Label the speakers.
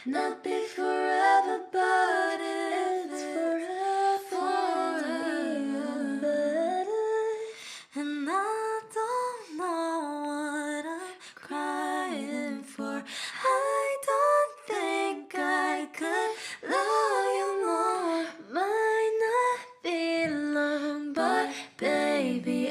Speaker 1: Not be forever, but it's forever. And I don't know what I'm crying for. I don't think I could love you more. Might not be long, but baby,